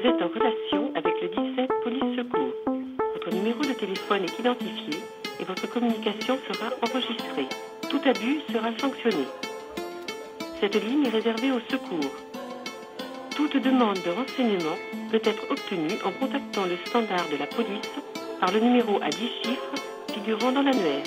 êtes en relation avec le 17 Police Secours. Votre numéro de téléphone est identifié et votre communication sera enregistrée. Tout abus sera sanctionné. Cette ligne est réservée au secours. Toute demande de renseignement peut être obtenue en contactant le standard de la police par le numéro à 10 chiffres figurant dans l'annuaire.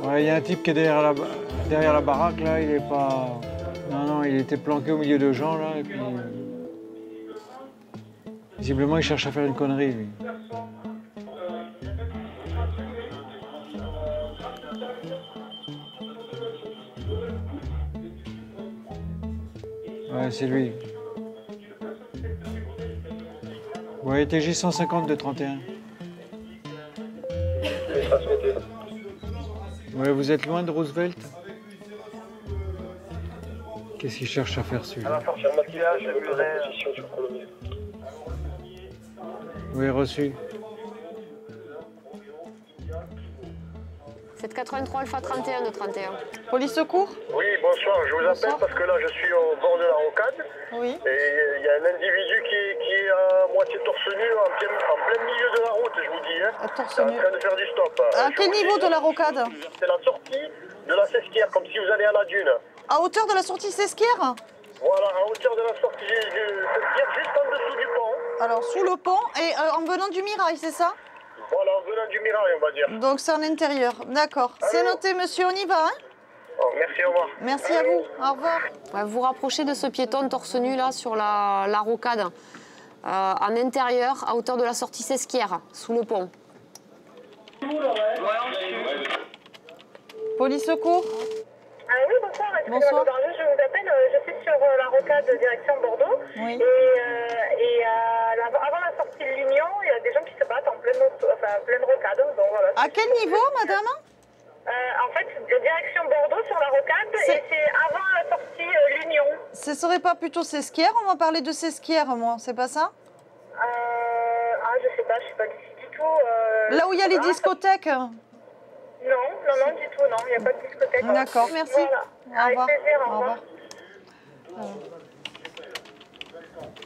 Ouais, il y a un type qui est derrière la baraque, là, il est pas... Non, il était planqué au milieu de gens, là, et puis... Visiblement, il cherche à faire une connerie, lui. Ouais, c'est lui. Ouais, TJ 150 de 31. Ouais, vous êtes loin de Roosevelt? Qu'est-ce qu'il cherche à faire, celui-là? Oui, reçu. 783 Alpha 31 de 31. Police secours? Oui, bonsoir, je vous appelle parce que là je suis au bord de la rocade. Oui. Et il y a un individu qui est à moitié torse nu en plein milieu de la route, je vous dis. Hein. Torse Il est nu. en train de faire du stop. À quel niveau de la rocade? C'est la sortie de la Sesquière, comme si vous allez à la dune. À hauteur de la sortie Sesquière? Voilà, à hauteur de la sortie de Sesquière, juste en dessous du pont. Alors, sous le pont et en venant du Mirail, c'est ça? Voilà, en venant du Mirail, on va dire. Donc, c'est en intérieur. D'accord. C'est noté, monsieur, on y va, hein? Oh, merci, au revoir. Merci à vous. Au revoir. Ouais, vous vous rapprochez de ce piéton torse nu là sur la rocade, en intérieur, à hauteur de la sortie Sesquière, sous le pont. Police secours? Oui, bonsoir. Bonsoir. Je vous appelle, je suis sur la rocade direction Bordeaux. Oui. Avant la sortie de l'Union, il y a des gens qui se battent en pleine rocade. Donc, voilà. À quel niveau, madame? En fait, direction Bordeaux sur la rocade et c'est avant la sortie l'Union. Ce serait pas plutôt Sesquière? On m'a parlé de Sesquière, moi. C'est pas ça? Je sais pas, je suis pas d'ici du tout. Là où il y a les discothèques? Non, du tout, non. Il n'y a pas de discothèque. D'accord, merci. Voilà. Au revoir. Avec plaisir, au Au revoir. revoir.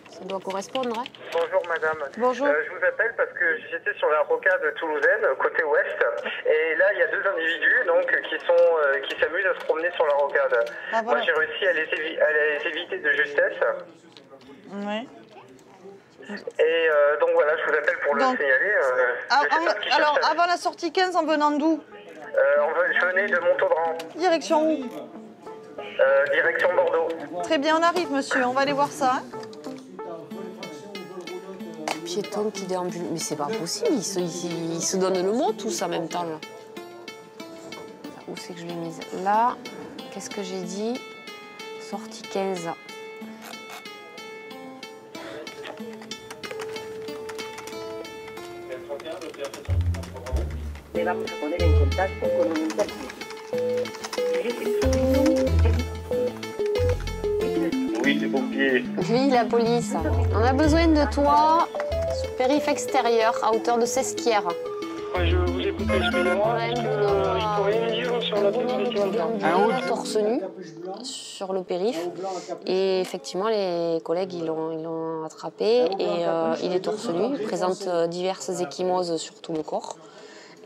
Ça doit correspondre, hein? Bonjour madame. Bonjour. Je vous appelle parce que j'étais sur la rocade toulousaine, côté ouest, et là il y a deux individus donc, qui s'amusent à se promener sur la rocade. Ah, voilà. Moi j'ai réussi à les éviter de justesse. Oui. Et donc voilà, je vous appelle pour le signaler. Alors, avant la sortie 15, en venant d'où? Je venais de Montauban. Direction où? Direction Bordeaux. Très bien, on arrive, monsieur. On va aller voir ça. Hein. Piéton qui déambule. Mais c'est pas possible, ils se donnent le mot tous en même temps là. Où c'est que je l'ai mise? Là, qu'est-ce que j'ai dit? Sortie 15. Le vamos a poner en contacto con un intérprete. Oui, les pompiers. Oui, la police. On a besoin de toi sur périph' extérieur, à hauteur de Sesquière. Je vous écoute, excusez-moi. Ouais, Il faut rien me dire sur la déambule torse nu sur le périph'. Et effectivement, les collègues, ils l'ont attrapé. Et il est torse nu, il présente diverses ecchymoses sur tout le corps.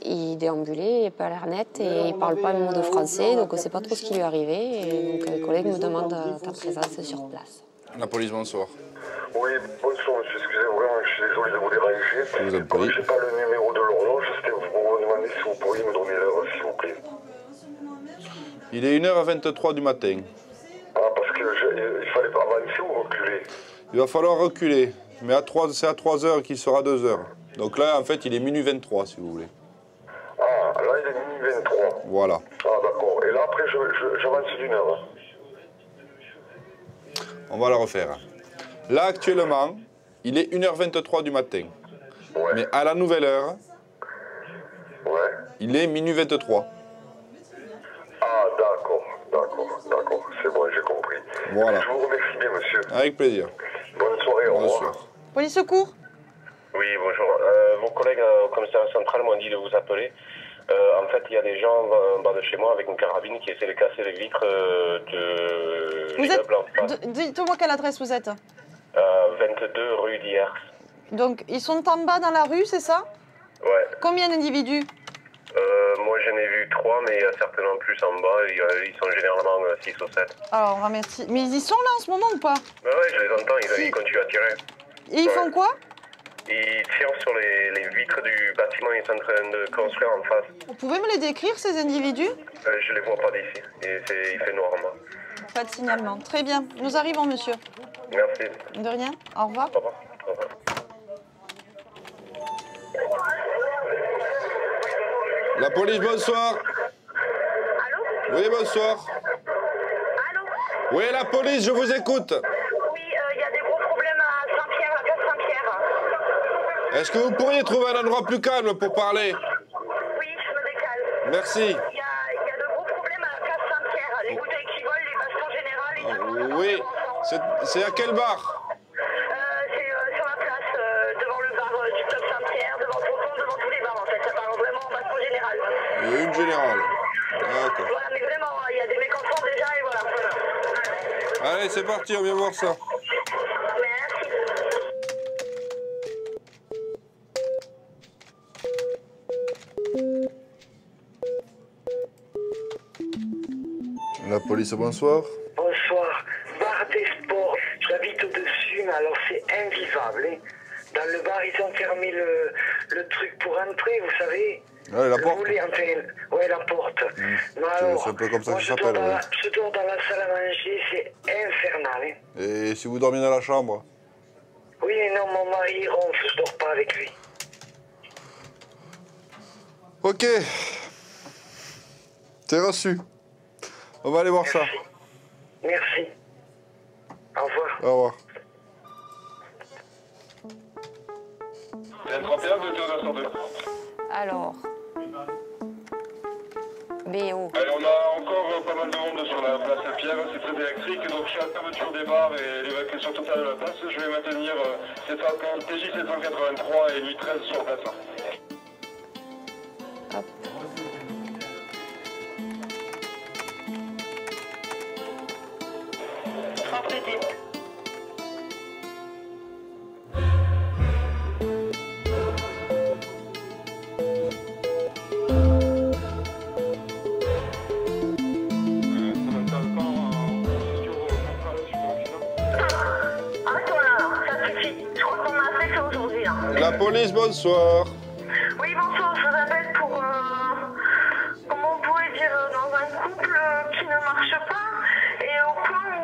Il déambulait, il n'a pas l'air net et il ne parle pas un mot de français, donc on ne sait pas trop ce qui lui est arrivé. Et donc les collègues me demandent ta présence sur place. La police, bonsoir. Oui, bonsoir monsieur, excusez-moi, je suis désolé de vous déranger. Vous en Comme prie. je n'ai pas le numéro de l'horloge, c'était pour vous demander si vous pourriez me donner l'heure, s'il vous plaît. Il est 1h23 du matin. Ah, parce que il fallait pas avancer ou reculer? Il va falloir reculer, mais c'est à 3h qu'il sera 2h. Donc là, en fait, il est minuit 23, si vous voulez. Ah, là, il est minuit 23. Voilà. Ah, d'accord. Et là, après, j'avance d'une heure. On va la refaire. Là, actuellement, il est 1h23 du matin. Ouais. Mais à la nouvelle heure, Ouais. il est minuit 23. Ah, d'accord. C'est bon, j'ai compris. Voilà. Je vous remercie bien, monsieur. Avec plaisir. Bonne soirée, au revoir. Bonsoir. Police secours. Oui, bonjour. Vos collègues au commissariat central m'ont dit de vous appeler. En fait, il y a des gens en bas de chez moi avec une carabine qui essaient de casser les vitres de l'immeuble en face. Dites-moi quelle adresse vous êtes. 22 rue d'Hyers. Donc, ils sont en bas dans la rue, c'est ça? Ouais. Combien d'individus? Moi, j'en ai vu 3, mais il y a certainement plus en bas. Ils sont généralement 6 ou 7. Alors, merci. Mais ils y sont là en ce moment ou pas? Ouais, je les entends, ils continuent à tirer. Et ils font quoi? Ils tirent sur les vitres du bâtiment qu'ils sont en train de construire en face. Vous pouvez me les décrire, ces individus? Je les vois pas d'ici. Il fait noir en bas. Pas de signalement. Très bien. Nous arrivons, monsieur. Merci. De rien. Au revoir. Au revoir. Au revoir. La police, bonsoir. Allô? Oui, bonsoir. Allô? Oui, la police, je vous écoute. Oui, il y a des gros problèmes à Saint-Pierre, à place Saint-Pierre. Est-ce que vous pourriez trouver un endroit plus calme pour parler? Oui, je me décale. Merci. Il y a de gros problèmes à la place Saint-Pierre. Les bouteilles qui volent, les bastons générales, les tables. Oui. C'est à quel bar? C'est sur la place, devant le bar du Club Saint-Pierre, devant Tonton, devant tous les bars en fait. Ça parle vraiment en baston général. Il y a une générale. D'accord. Voilà, mais vraiment, il y a des mécontents déjà et voilà. Allez, c'est parti, on vient voir ça. Merci. La police, bonsoir. Bonsoir, bar des sports. J'habite au-dessus, mais alors c'est invivable. Hein. Dans le bar, ils ont fermé le truc pour entrer, vous savez. Allez, la porte. Ouais, la porte. C'est un peu comme ça que ça s'appelle. Oui. Je dors dans la salle à manger, c'est infernal. Hein. Et si vous dormiez dans la chambre? Oui, mais non, mon mari ronfle, je dors pas avec lui. Ok. C'est reçu. On va aller voir ça. Merci. Au revoir. Au revoir. Alors. BO. Allez, on a encore pas mal de monde sur la place Saint-Pierre, c'est très électrique, donc je suis à la fermeture des bars et l'évacuation totale de la place. Je vais maintenir TJ 783 et nuit 13 sur place. Hop. La police, bonsoir. Oui, bonsoir, je vous appelle pour, comment on pourrait dire, dans un couple qui ne marche pas, et au point où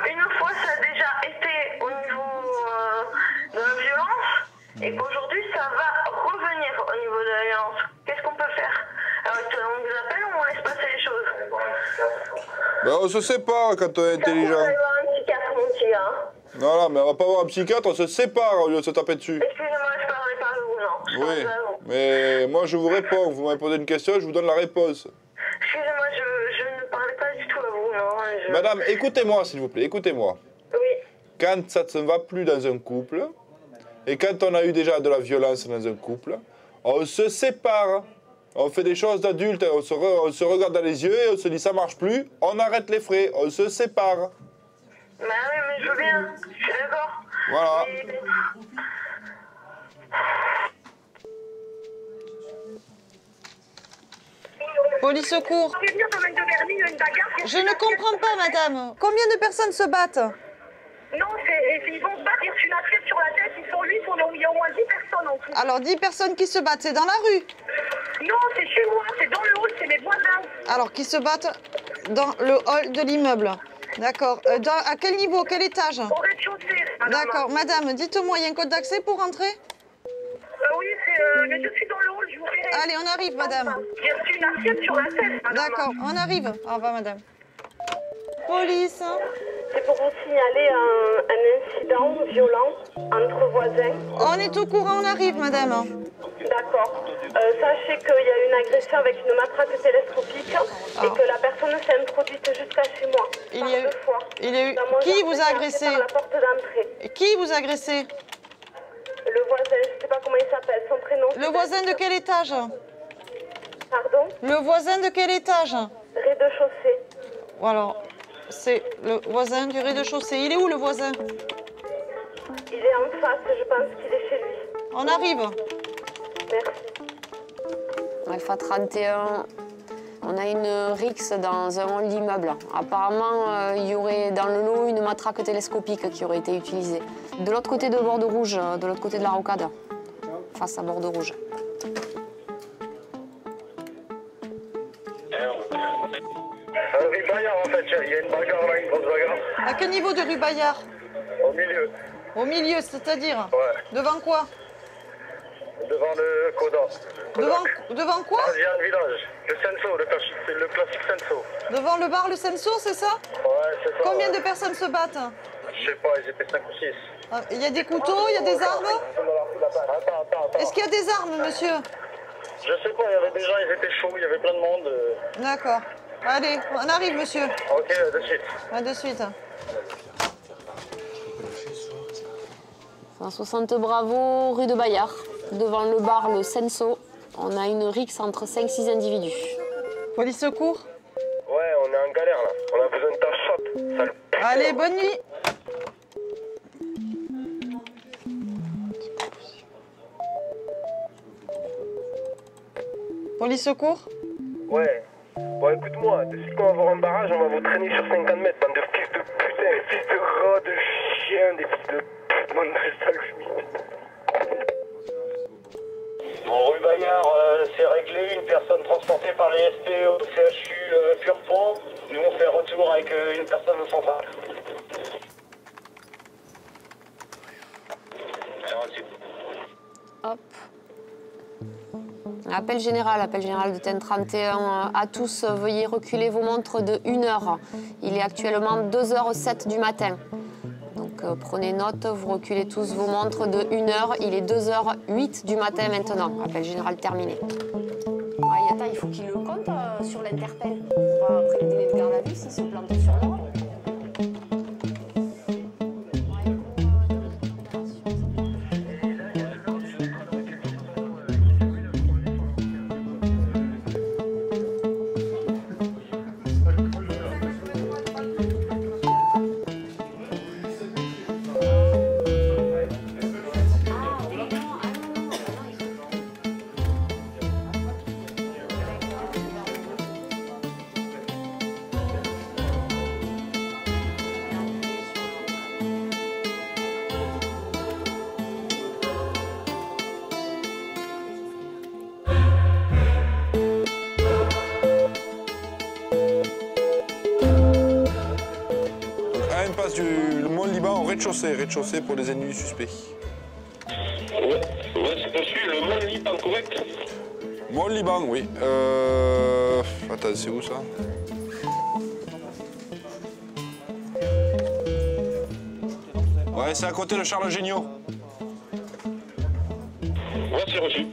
une fois ça a déjà été au niveau de la violence, et qu'aujourd'hui ça va revenir au niveau de la violence. Qu'est-ce qu'on peut faire? Alors, on vous appelle ou on laisse passer les choses? Ben, on se sépare quand on est intelligent. On va voir un psychiatre, mon petit gars. Voilà, mais on va pas voir un psychiatre, on se sépare au lieu de se taper dessus. Excusez-moi, je parlais pas de vous, non. Oui, mais moi je vous réponds. Vous m'avez posé une question, je vous donne la réponse. Excusez-moi, je ne parlais pas du tout à vous, non. Madame, écoutez-moi s'il vous plaît, écoutez-moi. Oui. Quand ça ne va plus dans un couple, et quand on a eu déjà de la violence dans un couple, on se sépare. On fait des choses d'adultes, on se regarde dans les yeux et on se dit ça marche plus, on arrête les frais, on se sépare. Bah oui, mais je veux bien, je suis d'accord. Voilà. Police secours. Je ne comprends pas, madame. Combien de personnes se battent? Non, ils vont se battre, ils reçoivent une assiette sur la tête, ils sont 8, il y a au moins 10 personnes en tout. Alors 10 personnes qui se battent, c'est dans la rue? Non, c'est chez moi, c'est dans le hall, c'est mes voisins. Alors qui se battent dans le hall de l'immeuble? D'accord. À quel niveau? Quel étage? Au rez-de-chaussée. D'accord. Madame, dites-moi, il y a un code d'accès pour entrer? Oui, mais je suis dans le hall, je vous verrai. Allez, on arrive, madame. J'ai reçu une assiette sur la tête, madame. D'accord, on arrive. Au revoir, madame. Police. C'est pour vous signaler un incident violent entre voisins. On est au courant, on arrive, madame. D'accord. Sachez qu'il y a eu une agression avec une matraque télescopique et que la personne s'est introduite jusqu'à chez moi. Il y a eu... Qui vous a agressé? Par la porte d'entrée. Qui vous a agressé? voisin, je sais pas comment il s'appelle, son prénom. Le voisin de quel étage? Pardon? Le voisin de quel étage? Rez-de-chaussée. Alors, c'est le voisin du rez-de-chaussée. Il est où le voisin? Il est en face, je pense qu'il est chez lui. On arrive. Merci. Alpha 31, on a une rixe dans un hall d'immeuble. Apparemment, il y aurait dans le lot une matraque télescopique qui aurait été utilisée. De l'autre côté de Bordeaux Rouge, de l'autre côté de la rocade, face à Bordeaux Rouge. Rue Bayard, en fait, il y a une bagarre là, une grosse bagarre. À quel niveau de rue Bayard? Au milieu. Au milieu, c'est-à-dire? Ouais. Devant quoi? Devant le Coda. Devant quoi? Asian Village. Le Senso, le classique Senso. Devant le bar Le Senso, c'est ça? Ouais, c'est ça. Combien ouais. de personnes se battent? Je sais pas, ils étaient 5 ou 6. Il y a des couteaux, il y a des armes? Attends. Est-ce qu'il y a des armes, monsieur? Je sais pas, il y avait des gens, ils étaient chauds, il y avait plein de monde. D'accord. Allez, on arrive, monsieur. Ok, de suite. À de suite. 160 Bravo, rue de Bayard. Devant le bar Le Senso, on a une rixe entre 5-6 individus. Police secours? Ouais, on est en galère là. On a besoin de ta shot. Sale p***. Allez, bonne nuit. Police secours? Ouais. Bon, écoute-moi, de suite qu'on va avoir un barrage, on va vous traîner sur 50 mètres, bande de fils de putain, fils de rats, de chiens, des fils de pute, bande de sales schmitt. Bon, rue Bayard, c'est réglé, une personne transportée par les SP au CHU Furpont. Nous, on fait retour avec une personne au central. Hop. Appel général de TEN 31 à tous, veuillez reculer vos montres de 1 heure. Il est actuellement 2h07 du matin. Donc prenez note, vous reculez tous vos montres de 1 heure. Il est 2h08 du matin maintenant. Appel général terminé. Attends, il faut qu'il le compte sur l'interpelle. Après le délai de garde à vue, s'il se plante sur l'heure. Le Mont-Liban au rez-de-chaussée pour les individus suspects. Ouais, c'est possible, le Mont-Liban, correct? Mont-Liban, oui. Attends, c'est où ça? Ouais, c'est à côté de Charles Géniaud. Ouais, c'est reçu.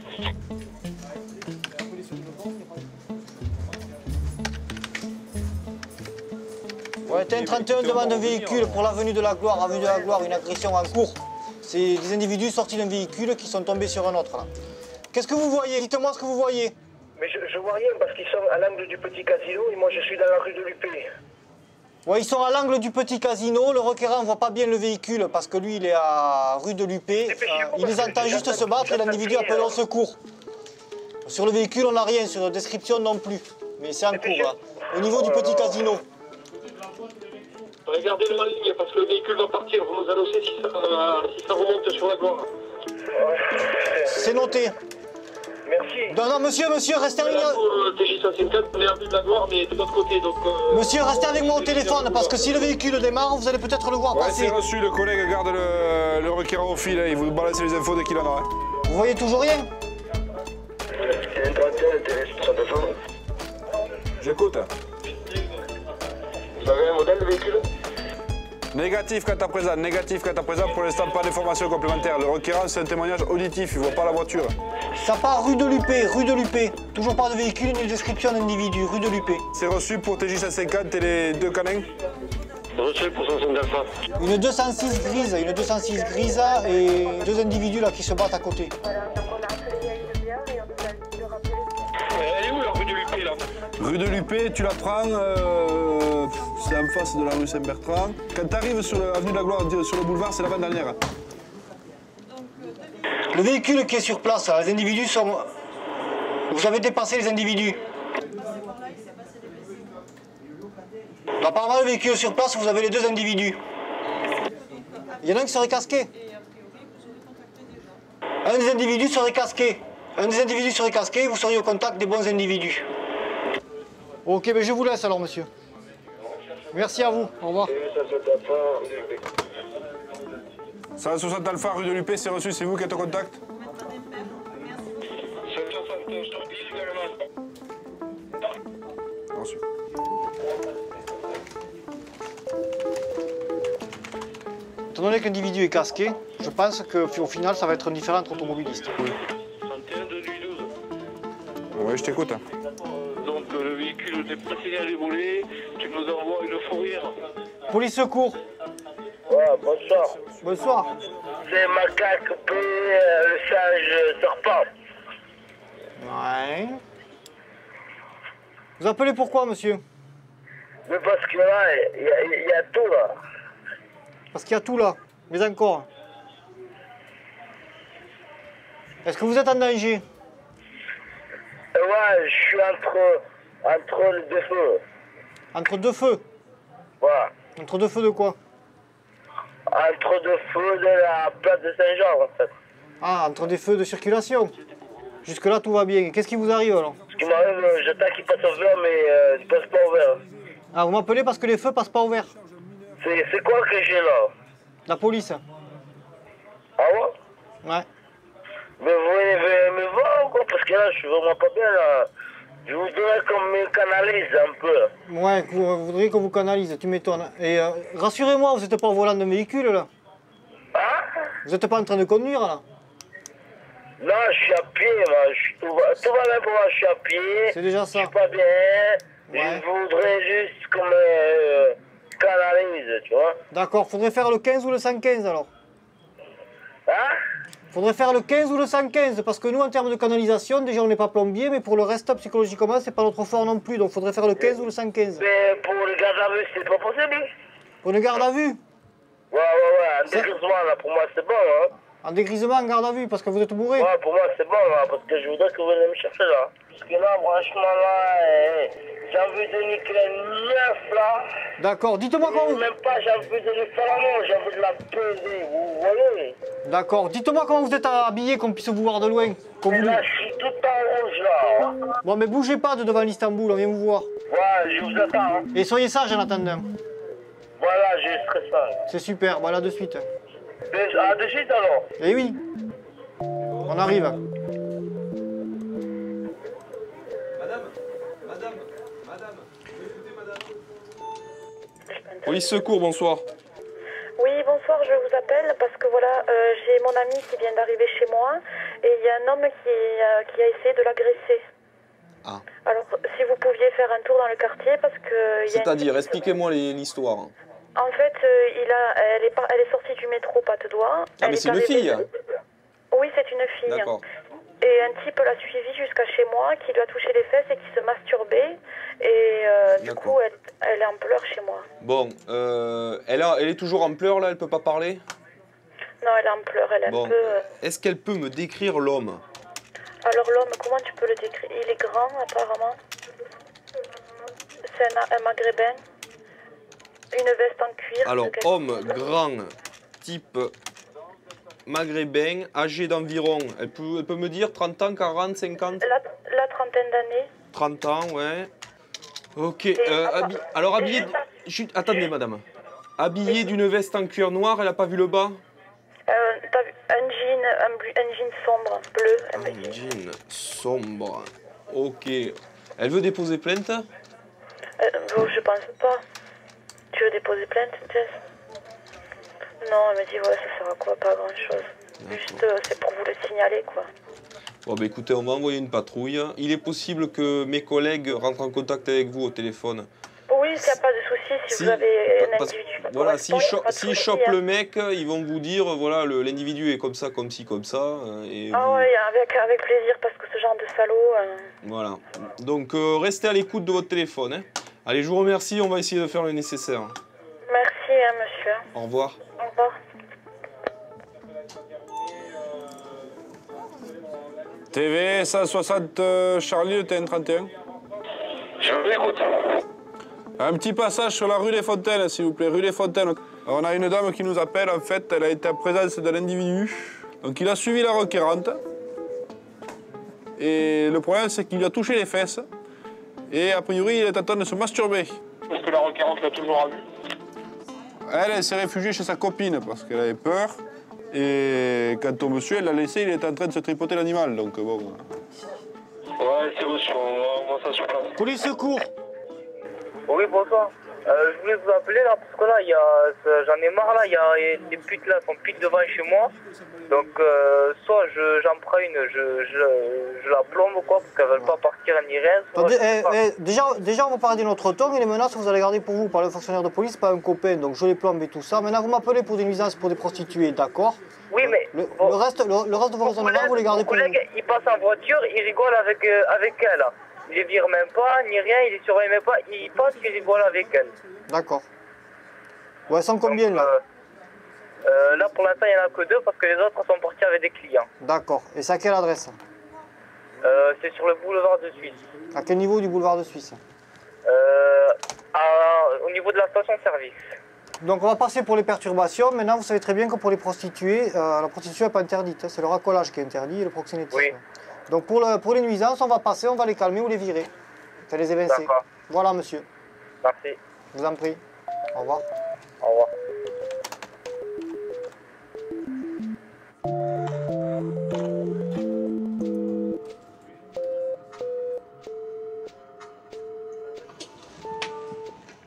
Ouais, TEN 31 demande un véhicule pour l'avenue de la Gloire, avenue de la Gloire, une agression en cours. C'est des individus sortis d'un véhicule qui sont tombés sur un autre là. Qu'est-ce que vous voyez? Dites-moi ce que vous voyez. Mais je vois rien parce qu'ils sont à l'angle du petit casino et moi je suis dans la rue de l'UP. Ouais, ils sont à l'angle du petit casino. Le requérant ne voit pas bien le véhicule parce que lui il est à rue de l'UP. Il les entend juste se battre et l'individu appelle au secours. Sur le véhicule on n'a rien, sur la description non plus. Mais c'est en cours là. Au niveau du petit casino. Regardez le ligne parce que le véhicule va partir, vous nous annoncez si ça remonte sur la Gloire. C'est noté. Merci. Non, monsieur, restez en ligne. TJ 154, on est à vue de la Gloire, mais de l'autre côté, donc... Monsieur, restez avec moi au téléphone, parce que si le véhicule démarre, vous allez peut-être le voir passer. C'est reçu, le collègue garde le requérant au fil, il vous balance les infos dès qu'il en aura. Vous voyez toujours rien? C'est une trentaine, TJ 154. J'écoute. Vous avez un modèle de véhicule? Négatif quant à présent, pour l'instant pas d'informations complémentaires. Le requérant c'est un témoignage auditif, il voit pas la voiture. Ça part rue de l'UP. Toujours pas de véhicule ni de description d'individu, rue de l'UP. C'est reçu pour TJ 150 et les deux canins? Reçu pour 60 Alpha. Une 206 grise et deux individus là qui se battent à côté. Elle est où la rue de l'UP là? Rue de l'UP, tu la prends, c'est en face de la rue Saint-Bertrand. Quand tu arrives sur l'avenue de la Gloire, sur le boulevard, c'est l'avant-dernière. Le véhicule qui est sur place, là, les individus sont... Vous avez dépassé les individus. Apparemment, le véhicule sur place, vous avez les deux individus. Il y en a un qui serait casqué. Un des individus serait casqué. Un des individus serait casqué et vous seriez au contact des bons individus. Ok, mais je vous laisse alors, monsieur. Merci à vous. Au revoir. 160 Alpha, rue de l'UP, c'est reçu, c'est vous qui êtes en contact? Reçu. Étant donné que l'individu est casqué, je pense qu'au final, ça va être un différent entre automobilistes. Oui. Oui, je t'écoute. Donc le véhicule n'est pas signalé volé, tu nous envoies une fourrière. Police secours. Ouais, bonsoir. Bonsoir. C'est Macaque P, le sage serpent. Ouais. Vous appelez pourquoi, monsieur? Mais parce que là, il y a tout là. Parce qu'il y a tout là. Mais encore. Est-ce que vous êtes en danger? Ouais, je suis entre les deux feux. Entre deux feux? Ouais. Entre deux feux de quoi? Entre deux feux de la place de Saint-Jean, en fait. Ah, entre des feux de circulation. Jusque-là, tout va bien. Qu'est-ce qui vous arrive alors? Ce qui m'arrive, j'attends qu'il passe au vert, mais il passe pas au vert. Ah, vous m'appelez parce que les feux passent pas au vert? C'est quoi que j'ai là? La police. Ah ouais? Ouais. Mais vous voulez me voir ou quoi? Parce que là, je suis vraiment pas bien là. Je voudrais qu'on me canalise un peu. Ouais, vous voudriez qu'on vous canalise, tu m'étonnes. Et rassurez-moi, vous n'êtes pas au volant d'un véhicule là? Hein? Vous n'êtes pas en train de conduire là? Non, je suis à pied, moi. Tout va bien pour moi, je suis à pied. C'est déjà ça. Je suis pas bien. Ouais. Je voudrais juste qu'on me canalise, tu vois. D'accord, faudrait faire le 15 ou le 115 alors? Hein? Faudrait faire le 15 ou le 115, parce que nous, en termes de canalisation, déjà on n'est pas plombier, mais pour le reste, psychologiquement, c'est pas notre fort non plus, donc faudrait faire le 15 ou le 115. Mais pour le garde à vue, c'est pas possible? Pour une garde à vue? Ouais, en dégrisement, là, pour moi, c'est bon, hein. En dégrisement, en garde à vue, parce que vous êtes bourré? Ouais, pour moi, c'est bon, là, parce que je voudrais que vous venez me chercher, là. Parce que là, franchement, là, j'ai envie de niquer les neuf, là. D'accord, dites-moi comment vous... Même pas, j'ai envie de lui faire la mort, j'ai envie de la peser, vous voyez? D'accord, dites-moi comment vous êtes habillé, qu'on puisse vous voir de loin. Là, je suis tout en rouge, là. Bon, mais bougez pas de devant l'Istanbul, on vient vous voir. Ouais, je vous attends, hein. Et soyez sage en attendant. Voilà, j'ai stressé. C'est super, voilà de suite. Ah, de suite, alors? Eh oui. On arrive. Police secours, bonsoir. Oui, bonsoir, je vous appelle parce que voilà, j'ai mon ami qui vient d'arriver chez moi et il y a un homme qui a essayé de l'agresser. Ah. Alors, si vous pouviez faire un tour dans le quartier parce que... C'est-à-dire, expliquez-moi l'histoire. En fait, elle est sortie du métro Patte-d'Oie. Ah, mais c'est une fille? Oui, c'est une fille. D'accord. Et un type l'a suivie jusqu'à chez moi, qui lui a touché les fesses et qui se masturbait. Et du coup, elle est en pleurs chez moi. Bon, elle est toujours en pleurs là, elle peut pas parler? Non, elle est en pleurs, elle est un peu... Est-ce qu'elle peut me décrire l'homme? Alors l'homme, comment tu peux le décrire? Il est grand apparemment. C'est un maghrébin. Une veste en cuir. Alors, homme grand, type maghrébin, âgé d'environ, elle peut me dire 30 ans, 40, 50? La trentaine d'années. 30 ans, ouais. Ok, alors habillé... Attendez, madame. Habillé d'une veste en cuir noir, elle a pas vu le bas? T'as vu un jean sombre, bleu. Un jean sombre. Ok. Elle veut déposer plainte? Je pense pas. Tu veux déposer plainte, Jess? Non, elle me dit, ouais, ça sert à quoi? Pas grand chose. Juste, c'est pour vous le signaler, quoi. Bon, bah écoutez, on va envoyer une patrouille. Il est possible que mes collègues rentrent en contact avec vous au téléphone. Oui, il n'y a pas de souci si vous avez un individu Voilà, s'ils chopent le mec, ils vont vous dire, voilà, l'individu est comme ça, comme ci, comme ça. Et ah ouais, avec plaisir, parce que ce genre de salaud... Voilà. Donc, restez à l'écoute de votre téléphone. Hein. Allez, je vous remercie, on va essayer de faire le nécessaire. Merci, hein, monsieur. Au revoir. Au revoir. TV 160 Charlie, le TN31. Je vous écoute. Un petit passage sur la rue des Fontaines, s'il vous plaît, rue des Fontaines. On a une dame qui nous appelle, en fait, elle a été en présence de l'individu. Donc il a suivi la requérante. Et le problème, c'est qu'il lui a touché les fesses. Et a priori, il est en train de se masturber. Est-ce que la requérante l'a toujours vu? Elle s'est réfugiée chez sa copine parce qu'elle avait peur. Et quand on monsieur, elle l'a laissé, il était en train de se tripoter l'animal. Donc bon. Ouais, c'est reçu, on va ça sur place. Police secours. Oui, bonsoir. Je voulais vous appeler là parce que là, j'en ai marre là, il y a des putes là, sont putes devant chez moi. Donc soit j'en prends une, je la plombe quoi, parce qu'elles veulent pas partir ni rien. Attendez, déjà on va parler de notre ton et les menaces vous allez garder pour vous par le fonctionnaire de police, pas un copain, donc je les plombe et tout ça. Maintenant vous m'appelez pour des nuisances pour des prostituées, d'accord? Oui, mais le reste de vos raisonnements vous les gardez pour vous. Mon collègue, il passe en voiture, il rigole avec elle. Il les vire même pas, ni rien, il les surveille même pas, il pense qu'il rigole avec elle. D'accord. Ouais, elles sont combien là? Là pour l'instant il n'y en a que 2 parce que les autres sont partis avec des clients. D'accord. Et c'est à quelle adresse? C'est sur le boulevard de Suisse. À quel niveau du boulevard de Suisse? Au niveau de la station-service. Donc on va passer pour les perturbations. Maintenant vous savez très bien que pour les prostituées, la prostitution n'est pas interdite. C'est le racolage qui est interdit et le proxénétisme. Oui. Donc pour les nuisances, on va passer, on va les calmer ou les virer. Enfin les évincer. Voilà monsieur. Merci. Je vous en prie. Au revoir. Au revoir.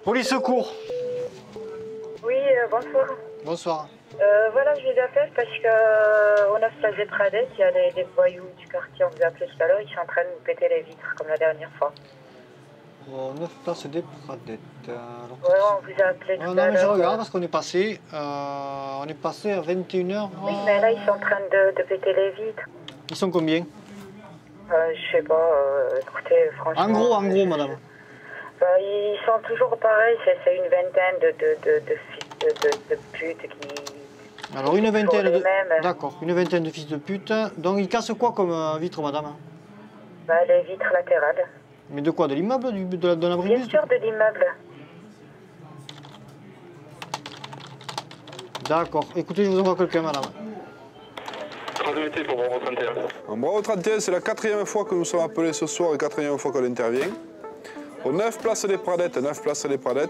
Police secours. Oui, bonsoir. Bonsoir. Voilà, je les appelle parce qu'au 9 place des Pradettes, il y a des voyous du quartier, on vous a appelé tout à l'heure, ils sont en train de nous péter les vitres comme la dernière fois. Au 9 place des Pradettes. Ouais, on vous a appelé tout à l'heure. Non, mais je regarde parce qu'on est passé. On est passé à 21h. Oui, mais là, ils sont en train de péter les vitres. Ils sont combien? Je sais pas, écoutez, franchement... En gros, madame. Ils sont toujours pareils, c'est une vingtaine de putes qui... Alors une vingtaine de... D'accord, une vingtaine de fils de pute. Donc ils cassent quoi comme vitre, madame? Les vitres latérales. Mais de quoi? De l'immeuble? De l'abri? Bien sûr, de l'immeuble. D'accord. Écoutez, je vous envoie quelqu'un, madame. Transmettez pour Bravo 31. En Bravo 31, c'est la 4e fois que nous sommes appelés ce soir et 4e fois qu'on intervient. Au 9 place des Pradettes,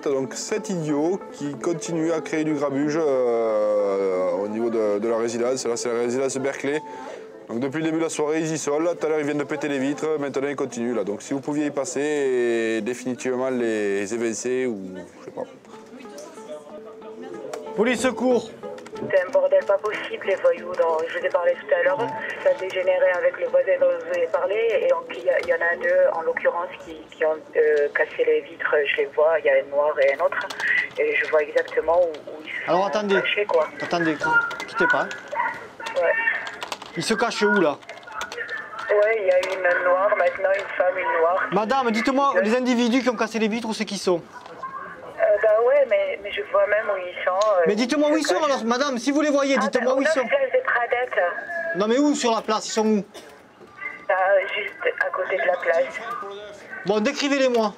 donc 7 idiots qui continuent à créer du grabuge au niveau de la résidence. Là, c'est la résidence Berkeley. Donc depuis le début de la soirée, ils y sont. Là, tout à l'heure, ils viennent de péter les vitres. Maintenant, ils continuent. Là. Donc si vous pouviez y passer et définitivement les évincer ou je sais pas. Police secours. C'est un bordel pas possible, les voyous dont je vous ai parlé tout à l'heure. Ça a dégénéré avec le voisin dont je vous ai parlé. Et donc, il y en a 2, en l'occurrence, qui ont cassé les vitres. Je les vois, il y a un noir et un autre. Et je vois exactement où ils se Alors, sont attendez. cachés, quoi. Attendez, quittez pas. Ouais. Ils se cachent où, là? Ouais, il y a une noire, maintenant une femme, une noire. Madame, dites-moi, les individus qui ont cassé les vitres, où c'est qu'ils sont? Ouais, mais je vois même où ils sont. Mais dites-moi où ils sont alors, madame, si vous les voyez, dites-moi où ils sont. Place des Pradettes. Non mais où sur la place? Ils sont où? Juste à côté de la place. Bon, décrivez-les-moi.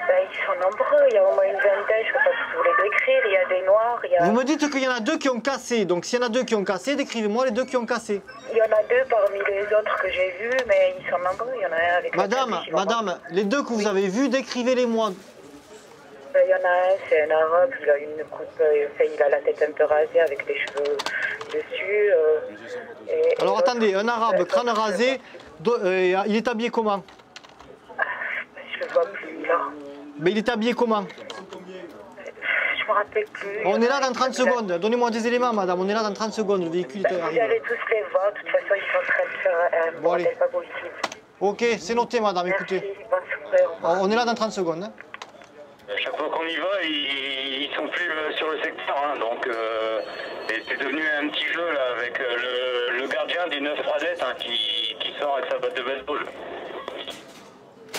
Ils sont nombreux, il y a au moins une vingtaine, je ne peux pas tous vous les décrire, il y a des noirs, il y a... Vous me dites qu'il y en a 2 qui ont cassé, donc s'il y en a 2 qui ont cassé, décrivez-moi les 2 qui ont cassé. Il y en a 2 parmi les autres que j'ai vus, mais ils sont nombreux, il y en a un avec... Madame, les 2 que vous avez vus, décrivez-les-moi. Il y en a un, c'est un arabe, il a une coupe, il a la tête un peu rasée avec des cheveux dessus. Alors attendez, un arabe, crâne rasé, il est habillé comment? Je le vois plus là. Mais il est habillé comment? Je me rappelle plus. On est là dans 30 secondes, donnez-moi des éléments madame, on est là dans 30 secondes, le véhicule est arrivé. Vous allez tous les voir, de toute façon ils sont en train de faire un bordel pas possible. Ok, c'est noté madame, écoutez. Merci, bonne soirée, on est là dans 30 secondes. À chaque fois qu'on y va, ils sont plus sur le secteur, hein, donc et c'est devenu un petit jeu là avec le gardien des 9 Radettes hein, qui sort avec sa batte de baseball.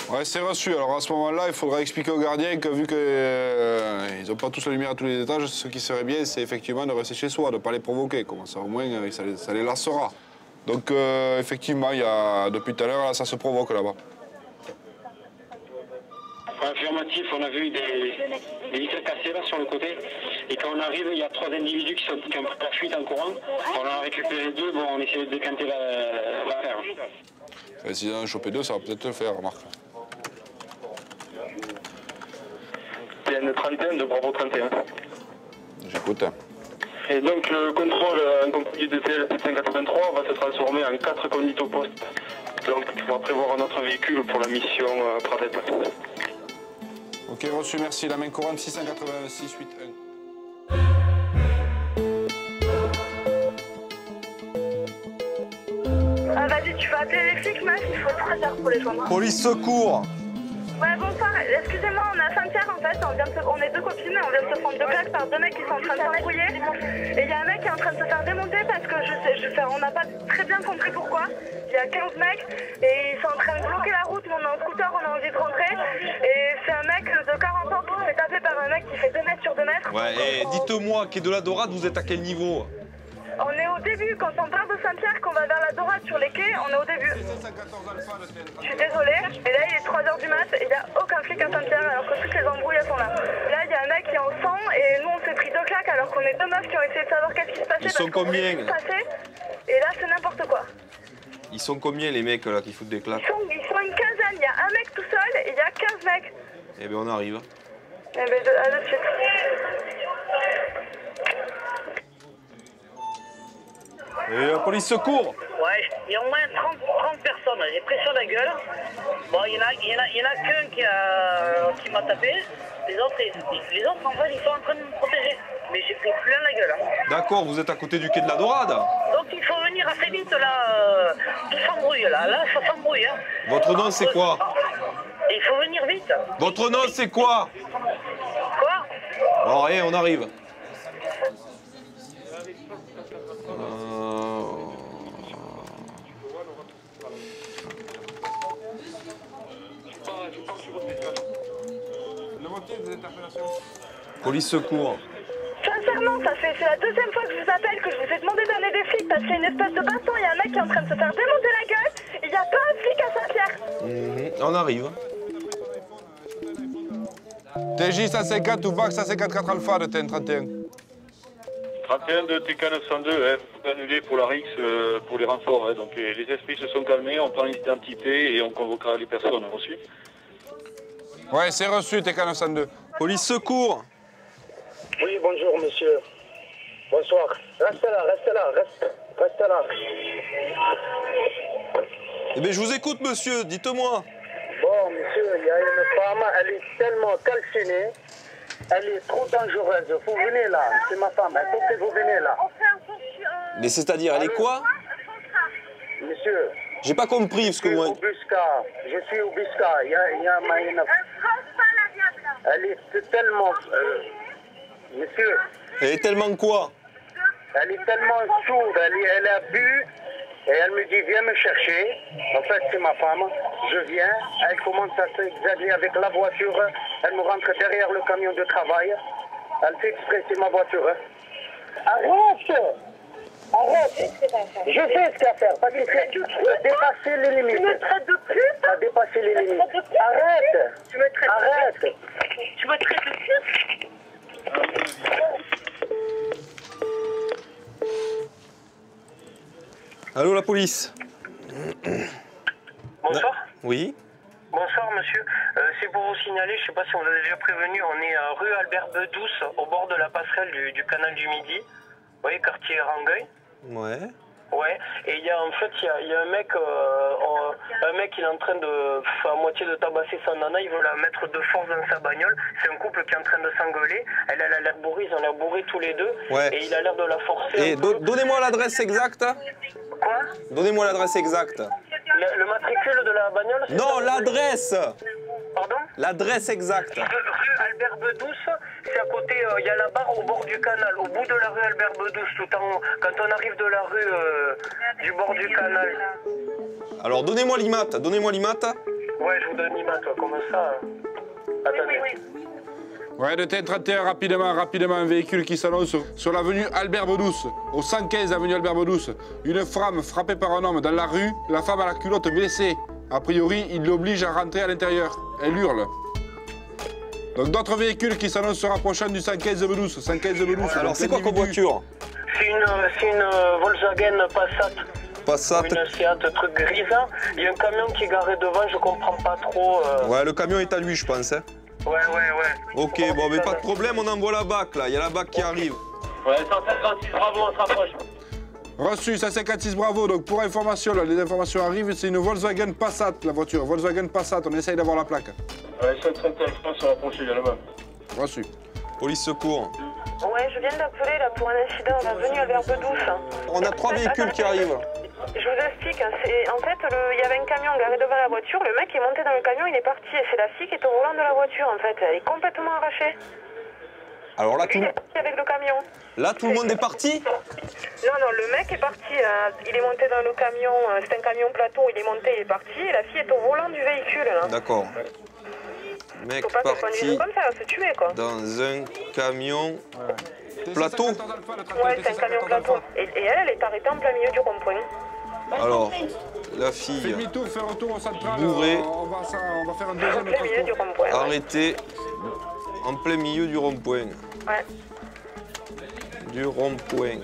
Ouais, c'est reçu. Alors à ce moment-là, il faudra expliquer aux gardiens que vu qu'ils n'ont pas tous la lumière à tous les étages, ce qui serait bien, c'est effectivement de rester chez soi, de ne pas les provoquer. Comme ça, au moins, ça les lassera. Donc effectivement, depuis tout à l'heure, ça se provoque là-bas. Affirmatif, on a vu des vitres cassées là sur le côté. Et quand on arrive, il y a 3 individus qui ont pris la fuite en courant. On en a récupéré 2, bon, on essaie de décanter l'affaire. Et si on en a chopé 2, ça va peut-être le faire, remarque. Il y a une trentaine de Bravo 31. J'écoute. Et donc le contrôle en compagnie de TL 783 va se transformer en 4 conduites au poste. Donc il faudra prévoir un autre véhicule pour la mission Pradette. Ok, reçu, merci. La main courante 686 81. Ah vas-y, tu vas appeler les flics, meuf, il faut 3 heures pour les joindre. Police secours. Ouais, bonsoir, excusez-moi, on est à Saint-Pierre en fait, on est 2 copines et on vient de se prendre 2 claques par 2 mecs qui sont en train de s'embrouiller. Et il y a un mec qui est en train de se faire démonter parce que on n'a pas très bien compris pourquoi. Il y a 15 mecs et ils sont en train de bloquer la route, on est en scooter, on a envie de rentrer. Et c'est un mec de 40 ans qui se fait taper par un mec qui fait 2 mètres sur 2 mètres. Ouais, et dites-moi, quai de la Dorade, vous êtes à quel niveau? On est au début, quand on part de Saint-Pierre, qu'on va vers la Dorade sur les quais, on est au début. Je suis désolée, et là il est 3h du mat, et il n'y a aucun flic à Saint-Pierre alors que toutes les embrouilles elles sont là. Là il y a un mec qui est en sang, et nous on s'est pris 2 claques alors qu'on est 2 meufs qui ont essayé de savoir qu'est-ce qui se passait. Ils sont combien? Et là c'est n'importe quoi. Ils sont combien les mecs là qui foutent des claques? Ils sont une quinzaine, il y a un mec tout seul, et il y a 15 mecs. Eh bien on arrive. Eh bien à de suite. Et la police secours. Ouais, il y a au moins 30 personnes, j'ai pris sur la gueule. Bon, il y en a qu'un qui m'a tapé. Les autres en fait, ils sont en train de me protéger. Mais j'ai pris plein la gueule. Hein. D'accord, vous êtes à côté du quai de la Dorade. Donc il faut venir assez vite là, tout s'embrouille là. Là, ça s'embrouille. Hein. Votre nom c'est quoi? Il faut venir vite. Votre nom c'est quoi? Quoi? Oh rien, on arrive. Police secours. Sincèrement, c'est la 2e fois que je vous appelle, que je vous ai demandé d'amener des flics parce qu'il y a une espèce de baston, il y a un mec qui est en train de se faire démonter la gueule, il n'y a pas un flic à Saint-Pierre. On arrive. TJ 154 ou VAC 154 Alpha de TN31. 31 de TK902, annulé pour la RIX, pour les renforts. Hein, donc les esprits se sont calmés, on prend l'identité et on convoquera les personnes. Reçu? Ouais, c'est reçu TK902. Police secours. Oui, bonjour monsieur. Bonsoir. Restez là. Eh bien je vous écoute monsieur, dites-moi. Bon monsieur, il y a une femme, elle est tellement calcinée, elle est trop dangereuse. Vous venez là, c'est ma femme, il faut que vous venez là. Mais c'est-à-dire, elle est quoi? Monsieur. J'ai pas compris ce que vous... Je suis au Bisca. Il y a une... Elle est tellement... Monsieur. Elle est tellement quoi? Elle est tellement sourde, elle a bu et elle me dit viens me chercher. En fait c'est ma femme, je viens, elle commence à s'exagérer avec la voiture, elle me rentre derrière le camion de travail, elle fait exprès, c'est ma voiture. Arrête! Je sais ce qu'il y a à faire, parce que c'est dépasser les limites. Tu me traites de pute? Tu as dépassé les limites. Arrête! Tu me traites de pute? Tu me traites de pute? Allô, la police? Bonsoir. Oui? Bonsoir, monsieur. C'est pour vous signaler, je ne sais pas si on vous a déjà prévenu, on est à rue Albert Bedouce, au bord de la passerelle du canal du Midi. Vous voyez, quartier Rangueil. Ouais. Ouais, et il y a en fait, il y a un mec il est en train de, à moitié de tabasser sa nana, il veut la mettre de force dans sa bagnole. C'est un couple qui est en train de s'engueuler, elle a l'air bourrée, ils ont l'air bourrés tous les deux, ouais. Et il a l'air de la forcer. Et donnez-moi l'adresse exacte. Quoi? Donnez-moi l'adresse exacte. Le matricule de la bagnole? Non, l'adresse. Pardon? L'adresse exacte. Rue Albert Bedouce, C'est à côté, il y a la barre au bord du canal, au bout de la rue Albert Bedouce, tout en haut, quand on arrive de la rue du bord du canal. Alors donnez-moi l'IMAT, Ouais, je vous donne l'IMAT, toi, comment ça? Attendez. Ouais, de TN31, rapidement, un véhicule qui s'annonce sur l'avenue Albert Bedouce, au 115 avenue Albert Bedouce. Une femme frappée par un homme dans la rue, la femme a la culotte blessée. A priori, il l'oblige à rentrer à l'intérieur. Elle hurle. Donc d'autres véhicules qui s'annoncent se rapprochant du 115 de Bedouce. 115 de Bedouce. Alors c'est quoi comme voiture? C'est une Volkswagen Passat. Passat. Une Seat, truc grisant. Il y a un camion qui est garé devant, je comprends pas trop. Ouais, le camion est à lui, je pense. Hein. Ouais. Ok, bon, mais pas de problème, on envoie la BAC là. Il y a la BAC qui arrive. Ouais, 156, bravo, on se rapproche. Reçu, 156 bravo. Donc pour information, là, les informations arrivent, c'est une Volkswagen Passat, la voiture. Volkswagen Passat, on essaye d'avoir la plaque. Ouais, 131, je pense, sur la ponchée, il y a là-bas. Reçu. Police secours. Ouais, je viens d'appeler là pour un incident à l'avenue Albert Bedouce. On a 3 véhicules qui arrivent. Je vous explique, hein, en fait, il y avait un camion garé devant la voiture, le mec est monté dans le camion, il est parti, et c'est la fille qui est au volant de la voiture, en fait, elle est complètement arrachée. Alors là, Il est parti avec le camion. Là, tout le monde est parti? Non, le mec est parti, il est monté dans le camion, c'est un camion plateau, il est monté, il est parti, et la fille est au volant du véhicule, là. D'accord. Mec Faut pas qu'elle parti conduise comme ça, elle va se tuer, quoi. dans un camion plateau. Ouais, c'est un camion plateau. Et elle est arrêtée en plein milieu du rond-point. Alors, la fille Fais demi-tour, fais retour au central. bourrée, On va faire un deuxième En plein milieu du transport. rond-point. arrêtée en plein milieu du rond-point. Ouais. Du rond-point.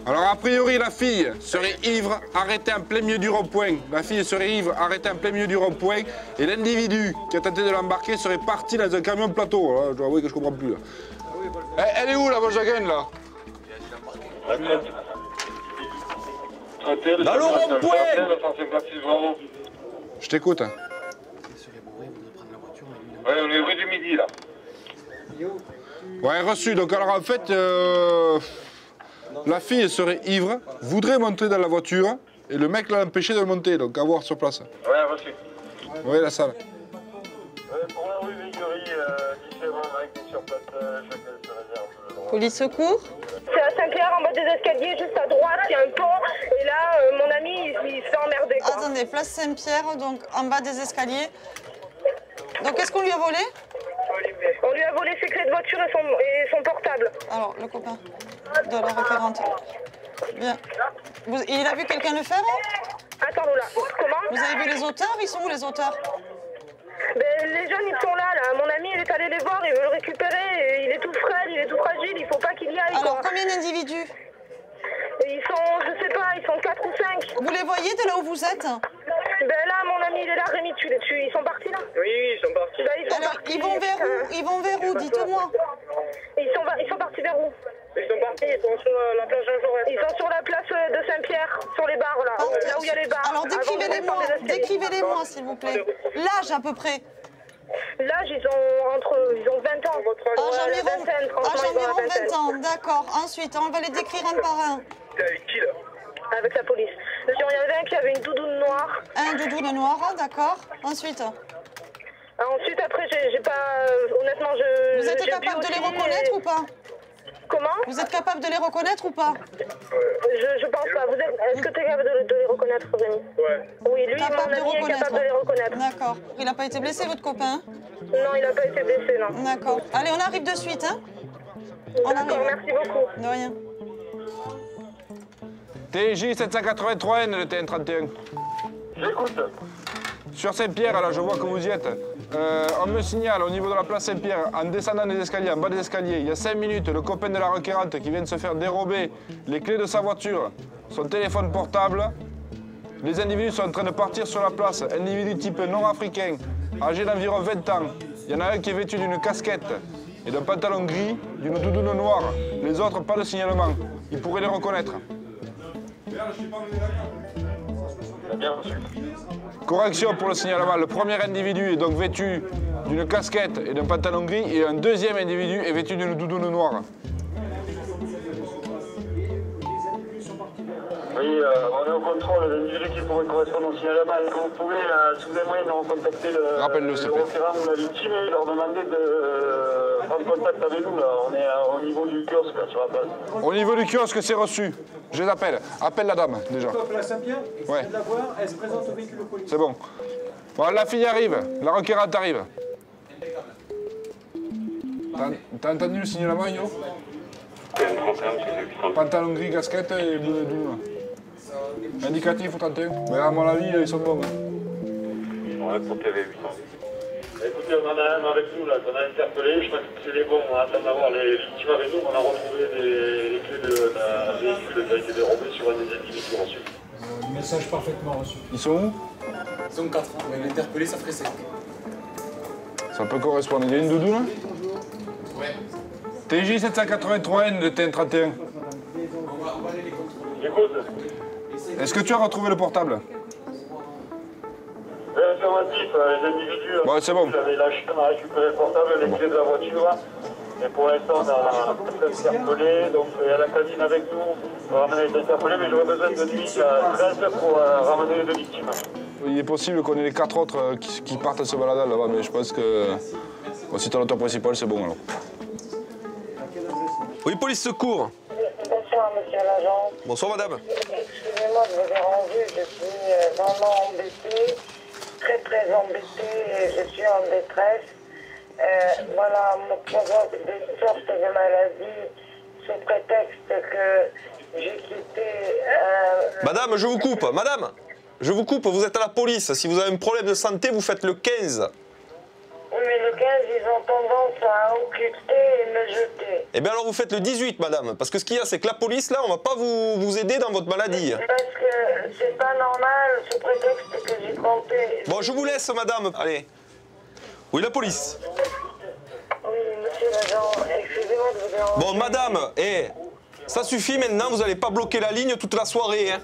Alors a priori, la fille serait ivre, arrêtée en plein milieu du rond-point. La fille serait ivre, arrêtée en plein milieu du rond-point. Et l'individu qui a tenté de l'embarquer serait parti dans un camion plateau. Là, je dois avouer que je comprends plus. Là. Elle est où la Volkswagen là? Dans le rond-point! Je t'écoute. Ouais, on est rue du Midi, là. Ouais, reçu. Donc alors en fait, la fille serait ivre, voudrait monter dans la voiture, et le mec l'a empêché de monter, donc à voir sur place. Ouais, reçu. Oui, la salle. Pour la rue Viguerie, différents avec sur place, chacun se réserve. Police secours. C'est à Saint-Clair, en bas des escaliers, juste à droite, il y a un pont. Et là, mon ami, il se fait emmerder, quoi. Attendez, place Saint-Pierre, donc en bas des escaliers. Donc qu'est-ce qu'on lui a volé? On lui a volé ses clés de voiture et son portable. Alors, le copain de la requérante. Bien. Il a vu quelqu'un le faire? Attends, Lola, comment? Vous avez vu les auteurs? Ils sont où les auteurs? Ben, les jeunes, ils sont là. Mon ami, il est allé les voir, il veut le récupérer. Il est tout frêle, il est tout fragile, il faut pas qu'il y aille. Alors, quoi. combien d'individus? Ils sont, je sais pas, ils sont 4 ou 5. Vous les voyez de là où vous êtes? Ben là, mon ami, il est là, Rémi, ils sont partis là? Oui, ils sont partis. Ben, ils sont Alors, partis. ils vont vers où? Ils vont vers où? Dites-moi. Ils sont partis vers où? Ils sont partis, ils sont sur la plage Jean Jaurès. Ils sont sur la place de Saint-Pierre, sur les bars là, là où il y a les bars. Alors, décrivez-les-moi, s'il vous plaît. L'âge à peu près. L'âge, ils ont 20 ans. Environ 20 ans, d'accord. Ensuite, on va les décrire un par un. T'es avec qui là? Avec la police. Il y en avait un qui avait une doudoune noire. Un doudoune noir, d'accord. Ensuite. Ensuite, après, j'ai pas... honnêtement, je... Vous êtes capable de les reconnaître ou pas? Comment? Vous êtes capable de les reconnaître ou pas? Je pense pas. Est-ce que tu es capable de les reconnaître, Rémi? Ouais. Oui, lui, mon ami est capable de les reconnaître. D'accord. Il n'a pas été blessé, votre copain? Non, il n'a pas été blessé, non. D'accord. Allez, on arrive de suite, hein? D'accord, merci beaucoup. De rien. TJ 783N, le TN31. J'écoute. Sur Saint-Pierre, là, je vois que vous y êtes. On me signale au niveau de la place Saint-Pierre, en descendant des escaliers, en bas des escaliers, il y a 5 minutes, le copain de la requérante qui vient de se faire dérober les clés de sa voiture, son téléphone portable. Les individus sont en train de partir sur la place. Individus type nord-africain, âgé d'environ 20 ans. Il y en a un qui est vêtu d'une casquette et d'un pantalon gris, d'une doudoune noire. Les autres, pas de signalement. Ils pourraient les reconnaître. Correction pour le signalement. Le premier individu est donc vêtu d'une casquette et d'un pantalon gris et un deuxième individu est vêtu d'une doudoune noire. Oui, on est au contrôle. L'individu qui pourrait correspondre au signalement. Est-ce que vous pouvez, si vous avez moyen de recontacter le requérant ou la victime et leur demander de prendre contact avec nous là. On est au niveau du kiosque là, sur la place. Au niveau du kiosque, c'est reçu. Je les appelle. Appelle la dame déjà. La Saint-Pierre, ouais. De la voir, elle se présente au véhicule de police. C'est bon. Bon, la fille arrive. La requérante arrive. T'as entendu le signalement, Yo? Pantalon gris, casquette et bleu doux. Indicatif au 31. Mais à mon avis, ils sont bons. On est pour TV 800. Écoutez, on en a un avec nous là, qu'on a interpellé. Je crois que c'est les bons. On attend d'avoir les victimes avec nous. On a retrouvé les clés de la véhicule qui a été dérobé sur un des individus reçus. Message parfaitement reçu. Ils sont où? Ils sont 4. On va l'interpeller, ça ferait 5. Ça peut correspondre. Il y a une doudou là? Ouais. TJ 783N de TN31. On va aller les contrôler. Écoute. Est-ce que tu as retrouvé le portable? Informatif, les individus. Bon, c'est bon. J'avais lâché, on a récupéré le portable, les clés de la voiture. Et pour l'instant, on a interpellé. Donc, il y a la cabine avec nous pour ramener les interpellés. Mais j'aurais besoin de nuit à 13 pour ramener les deux victimes. Il est possible qu'on ait les 4 autres qui partent se balader là-bas, mais je pense que si t'as l'auteur principal, c'est bon alors. Oui, police secours. Bonsoir, monsieur l'agent. Bonsoir, madame. Excusez-moi de vous déranger, je suis vraiment embêtée, très embêtée, et je suis en détresse. Voilà, on me provoque des sortes de maladies sous prétexte que j'ai quitté... Madame, je vous coupe. Madame, je vous coupe, vous êtes à la police. Si vous avez un problème de santé, vous faites le 15. Oui, mais le 15, ils ont tendance à occulter et me jeter. Eh bien alors vous faites le 18, madame. Parce que ce qu'il y a, c'est que la police, là, on va pas vous aider dans votre maladie. Parce que c'est pas normal, sous prétexte que j'ai compté. Bon, je vous laisse, madame. Allez. Oui, la police. Oui, monsieur l'agent, excusez-moi de vous déranger. Bon, madame, ça suffit maintenant, vous n'allez pas bloquer la ligne toute la soirée. Hein.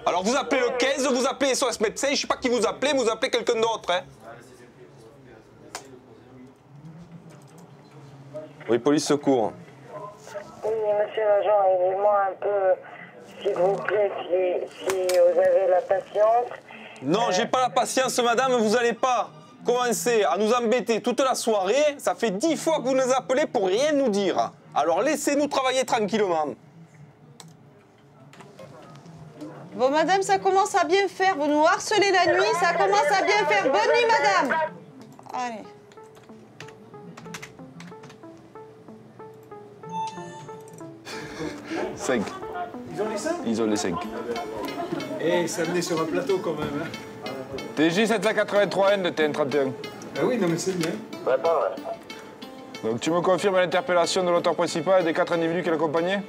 Alors vous appelez le 15, vous appelez SOS médecin, je sais pas qui vous appelez, mais vous appelez quelqu'un d'autre. Hein. Oui, police secours. Oui, monsieur l'agent, aidez-moi un peu, s'il vous plaît, si vous avez la patience. Non, j'ai pas la patience, madame, vous n'allez pas commencer à nous embêter toute la soirée. Ça fait 10 fois que vous nous appelez pour rien nous dire. Alors laissez-nous travailler tranquillement. Bon, madame, ça commence à bien faire. Vous nous harcelez la nuit, ça commence à bien faire. Bonne nuit, madame. Allez. Cinq. Ils ont les 5? Ils ont les 5. Et ça venait sur un plateau quand même. Hein. TJ 783N de TN31. Ah oui, non mais c'est bien. Ouais, pas vrai. Donc tu me confirmes l'interpellation de l'auteur principal et des 4 individus qui l'accompagnaient?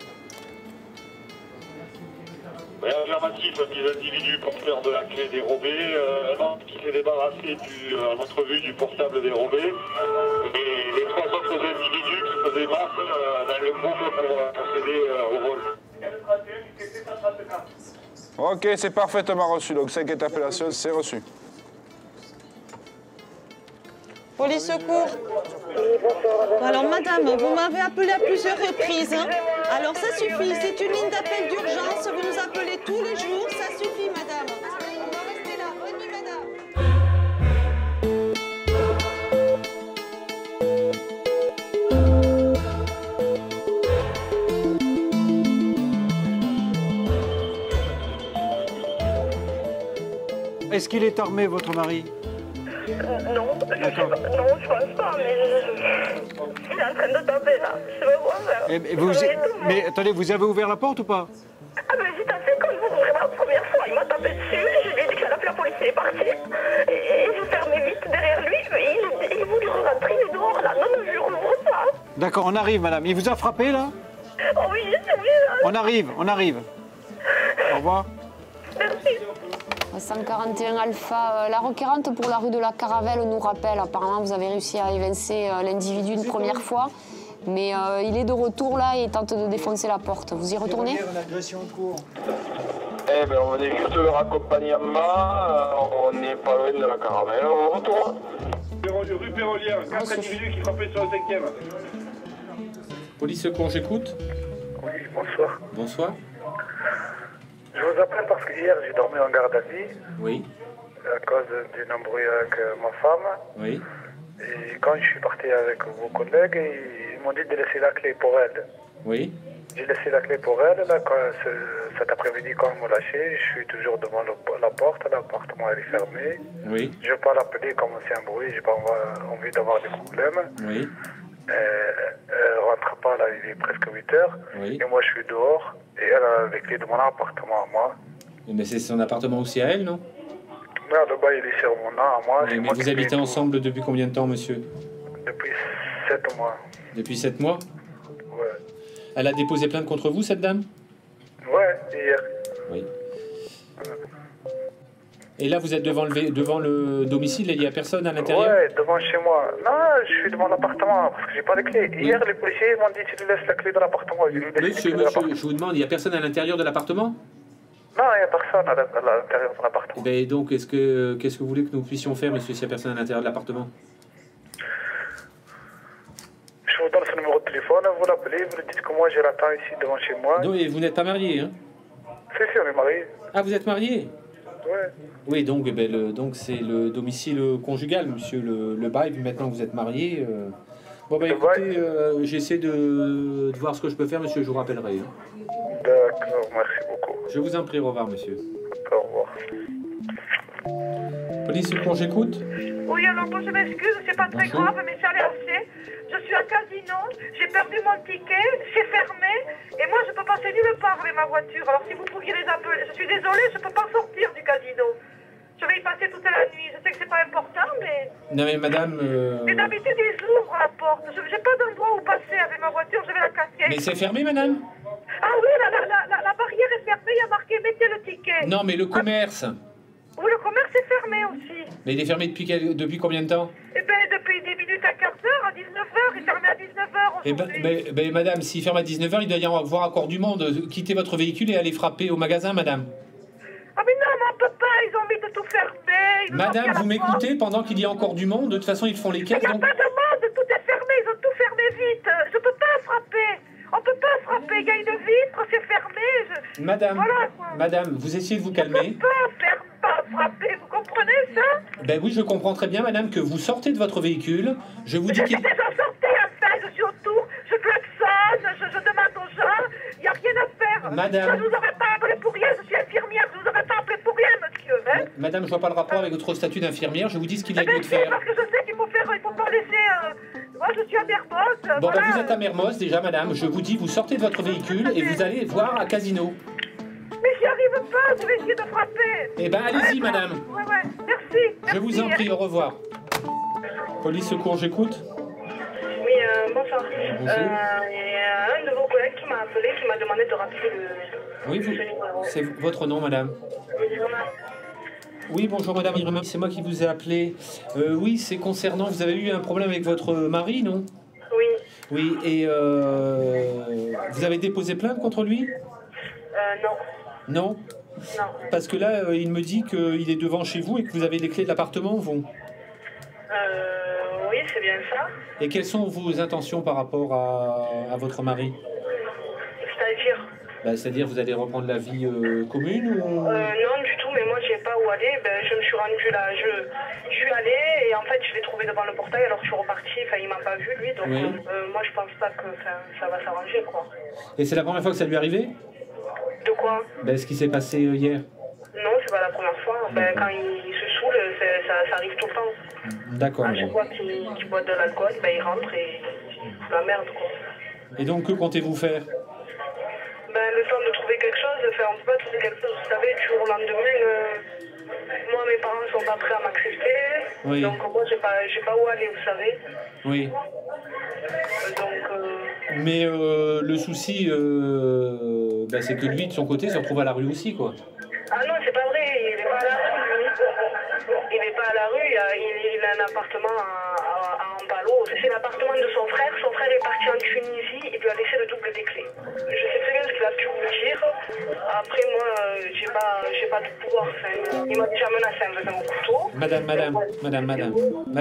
Oui, affirmatif, des individus porteurs de la clé dérobée, un homme qui s'est débarrassé à notre vue du portable dérobé, et les 3 autres individus qui faisaient masse dans le groupe pour procéder au vol. Ok, c'est parfaitement reçu. Donc 5 interpellations, c'est reçu. Police secours. Alors, madame, vous m'avez appelé à plusieurs reprises. Hein. Alors, ça suffit. C'est une ligne d'appel d'urgence. Vous nous appelez tous les jours. Ça suffit, madame. On va rester là. Bonne nuit, madame. Est-ce qu'il est armé, votre mari? Non, je pense pas, mais il est en train de taper là. Je vais voir faire. Mais attendez, vous avez ouvert la porte ou pas? Ah ben j'ai tapé comme vous, vraiment la première fois. Il m'a tapé dessus, je lui ai dit que j'allais appeler la police, il est parti. Et je fermais vite derrière lui, il voulait rentrer, il est dehors là. Non, je rouvre pas. D'accord, on arrive, madame. Il vous a frappé, là? Oh oui, oui. On arrive. Au revoir. Merci. 141 Alpha, la requérante pour la rue de la Caravelle nous rappelle, apparemment vous avez réussi à évincer l'individu une première fois, mais il est de retour là et tente de défoncer la porte. Vous y retournez? Une agression en cours. Eh bien, on est juste leur accompagnement, on n'est pas loin de la Caravelle, on retourne. Rue Pérolière, 4 individus qui frappaient sur le 5e. Police secours, j'écoute. Oui, bonsoir. Bonsoir. hier, j'ai dormi en garde à vue. Oui. À cause d'un embrouille avec ma femme. Oui. Et quand je suis parti avec vos collègues, ils m'ont dit de laisser la clé pour elle. Oui. J'ai laissé la clé pour elle. Là, cet après-midi, quand ils m'ont lâché, je suis toujours devant la porte. L'appartement est fermé. Oui. Je ne veux pas l'appeler comme c'est un bruit. Je n'ai pas envie d'avoir des problèmes. Oui. Elle ne rentre pas, là, il est presque 8 heures. Oui. Et moi, je suis dehors. Et elle a les clés de mon appartement à moi. Mais c'est son appartement aussi à elle, non? Non, là-bas, il est sur mon nom à moi. Oui, mais vous habitez ensemble depuis combien de temps, monsieur? Depuis 7 mois. Depuis 7 mois? Ouais. Elle a déposé plainte contre vous, cette dame? Ouais, hier. Oui. Et là, vous êtes devant le domicile et il n'y a personne à l'intérieur? Ouais, devant chez moi. Non, je suis devant l'appartement parce que j'ai pas les clés. Hier, les policiers m'ont dit tu lui laisses la clé de l'appartement. Monsieur, je vous demande, il n'y a personne à l'intérieur de l'appartement? Non, il n'y a personne à l'intérieur de l'appartement. Ben donc, qu'est-ce que vous voulez que nous puissions faire, monsieur, s'il n'y a personne à l'intérieur de l'appartement? Je vous donne son numéro de téléphone, vous l'appelez, vous lui dites que moi, je l'attends ici devant chez moi. Non, et vous n'êtes pas marié, hein? Si, on est mariés. Ah, vous êtes marié? Ouais. Oui, donc donc c'est le domicile conjugal, monsieur, le bail. Maintenant que vous êtes marié. Bon, bah écoutez, j'essaie de voir ce que je peux faire, monsieur, je vous rappellerai. Hein. D'accord, merci beaucoup. Je vous en prie, au revoir, monsieur. Au revoir. Police secours, j'écoute. Oui, alors bon, je m'excuse, c'est pas très grave, mais ça allait assez. Je suis à Casino, j'ai perdu mon ticket, c'est fermé, et moi je peux passer nulle part avec ma voiture. Alors si vous pouviez les appeler, je suis désolée, je peux pas sortir du casino. Je vais y passer toute la nuit, je sais que c'est pas important, mais... Non mais madame... Mais d'habitude ils ouvrent la porte, j'ai pas d'endroit où passer avec ma voiture, je vais la casser. Mais c'est fermé, madame? Ah oui, la barrière est fermée, il y a marqué mettez le ticket. Non mais le commerce. Oui, le commerce est fermé aussi. Mais il est fermé depuis combien de temps? Eh bien, depuis 10 minutes à quart d'heure, à 19h, il est fermé à 19h aujourd'hui. Eh ben, madame, s'il ferme à 19h, il doit y avoir encore du monde. Quittez votre véhicule et allez frapper au magasin, madame. Ah mais non, mais on peut pas, ils ont mis de tout fermer. Madame, vous m'écoutez pendant qu'il y a encore du monde? De toute façon, ils font les caisses. Il n'y a pas de monde, tout est fermé, ils ont tout fermé vite. Je peux pas frapper. On peut pas frapper, il y a une vitre, c'est fermé. Madame, voilà, madame, vous essayez de vous calmer. Je peux pas frapper, vous comprenez ça? Ben oui, je comprends très bien, madame, que vous sortez de votre véhicule. Je vous dis qu'il... Je suis déjà sortie à ça, je suis autour, je klaxonne, je demande aux gens, il n'y a rien à faire. Madame. Je ne vous aurais pas appelé pour rien, je suis infirmière, je ne vous aurais pas appelé pour rien, monsieur. Hein? Madame, je vois pas le rapport avec votre statut d'infirmière, je vous dis ce qu'il y a lieu de faire. Parce que je sais qu'il faut faire, il faut pas laisser... Moi, je suis à Mermoz. Bon, voilà. ben vous êtes à Mermoz déjà, madame. Je vous dis, vous sortez de votre véhicule et vous allez voir à Casino. Mais j'y arrive pas, je vais essayer de frapper. Eh ben, allez-y, madame. Ouais, merci. Je vous en prie, au revoir. Police secours, j'écoute. Oui, bonsoir. Il y a un de vos collègues qui m'a appelé, qui m'a demandé de rappeler le... Oui, c'est votre nom, madame. Oui, bonjour madame Irma, c'est moi qui vous ai appelé. Oui, c'est concernant, vous avez eu un problème avec votre mari, non? Oui. Oui, et vous avez déposé plainte contre lui? Non. Non? Non. Parce que là, il me dit qu'il est devant chez vous et que vous avez les clés de l'appartement, vous? Oui, c'est bien ça. Et quelles sont vos intentions par rapport à votre mari? C'est-à-dire? C'est-à-dire, vous allez reprendre la vie commune ou... Non, du tout, mais moi, je ne sais pas où aller. Je me suis rendue là, je suis allée et en fait, je l'ai trouvé devant le portail, alors je suis repartie. Enfin, il m'a pas vu, lui, donc oui. Moi, je pense pas que ça va s'arranger, quoi. Et c'est la première fois que ça lui est arrivé? De quoi? Ce qui s'est passé hier. Non, c'est pas la première fois. Quand il se saoule, ça arrive tout le temps. D'accord. À chaque fois qu'il boit de l'alcool, il rentre et il fout la merde, quoi. Et donc, que comptez-vous faire? Le temps de trouver quelque chose, on ne peut pas trouver quelque chose, vous savez, du jour au lendemain, moi mes parents ne sont pas prêts à m'accepter, oui. Donc moi j'ai pas où aller, vous savez. Oui. Donc... Mais le souci, c'est que lui, de son côté, se retrouve à la rue aussi, quoi. Ah non, c'est pas vrai, il n'est pas à la rue, lui. Il n'est pas à la rue, il a un appartement à Ambalo. C'est l'appartement de son frère est parti en Tunisie, il lui a laissé le double des clés. Je sais très bien ce qu'il a pu vous dire. Après, moi, j'ai pas de pouvoir. Il m'a déjà menacé avec un couteau. Madame.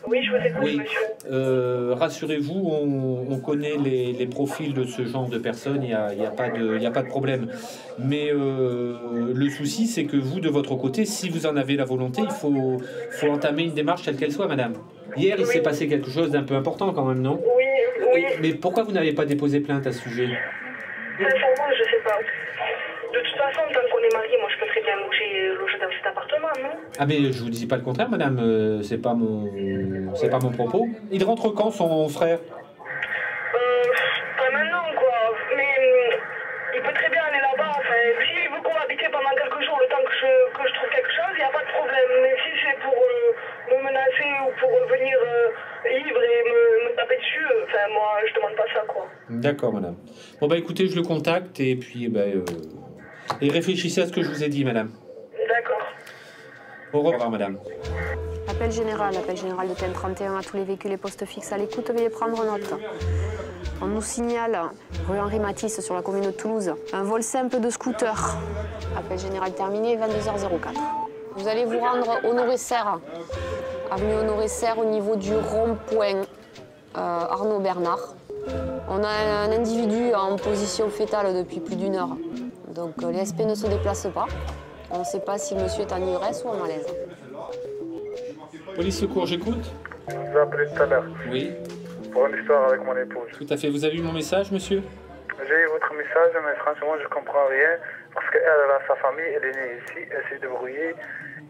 Oui. Oui, je vous écoute, Oui. monsieur. Rassurez-vous, on connaît les profils de ce genre de personnes, il n'y a pas de problème. Mais le souci, c'est que vous, de votre côté, si vous en avez la volonté, il faut entamer une démarche telle qu'elle soit, madame. Hier, il s'est passé quelque chose d'un peu important quand même, non? Oui, oui. Mais pourquoi vous n'avez pas déposé plainte à ce sujet? Sincèrement, je sais pas. De toute façon, tant qu'on est mariés, moi je peux très bien loger dans cet appartement, non? Ah mais je vous dis pas le contraire, madame, c'est pas mon propos. Il rentre quand, son frère? Pas maintenant, quoi. Mais il peut très bien aller là-bas. Enfin, s'il veut cohabiter pendant quelques jours, le temps que je trouve quelque chose, il n'y a pas de problème. Mais si c'est pour me menacer ou pour venir ivre et me taper dessus, enfin, moi, je demande pas ça, quoi. D'accord, madame. Bon bah écoutez, je le contacte et puis et réfléchissez à ce que je vous ai dit, madame. D'accord. Au revoir, madame. Appel général de TN 31 à tous les véhicules et postes fixes à l'écoute, veuillez prendre note. On nous signale, rue Henri Matisse sur la commune de Toulouse, un vol simple de scooter. Appel général terminé, 22h04. Vous allez vous rendre Honoré Serre, avenue Honoré Serre au niveau du rond-point Arnaud Bernard. On a un individu en position fétale depuis plus d'1 heure. Donc les SP ne se déplacent pas. On ne sait pas si le monsieur est en ivresse ou en malaise. Police secours, j'écoute. Je vous ai appelé tout à l'heure. Oui. Pour une histoire avec mon épouse. Tout à fait. Vous avez eu mon message, monsieur? J'ai eu votre message, mais franchement, je comprends rien. Parce qu'elle a sa famille, elle est née ici, elle s'est débrouillée.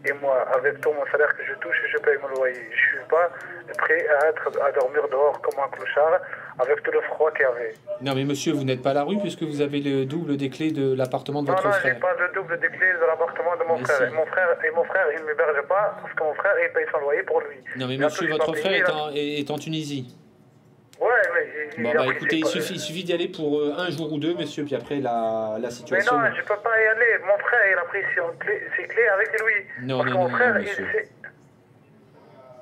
Et moi, avec tout mon salaire que je touche, je paye mon loyer. Je ne suis pas prêt à dormir dehors comme un clochard, avec tout le froid qu'il y avait. Non, mais monsieur, vous n'êtes pas à la rue puisque vous avez le double des clés de l'appartement de votre frère. Non, j'ai pas le double des clés de l'appartement de mon frère. Si. Et mon frère, il ne m'héberge pas parce que mon frère, il paye son loyer pour lui. Non, mais monsieur, votre frère est en Tunisie. Ouais, mais... Bon, bah écoutez, il suffit d'y aller pour un jour ou deux, monsieur, puis après la situation... Mais non, je peux pas y aller. Mon frère, il a pris ses clés avec lui. Non, parce non, que mon non, frère, non, monsieur.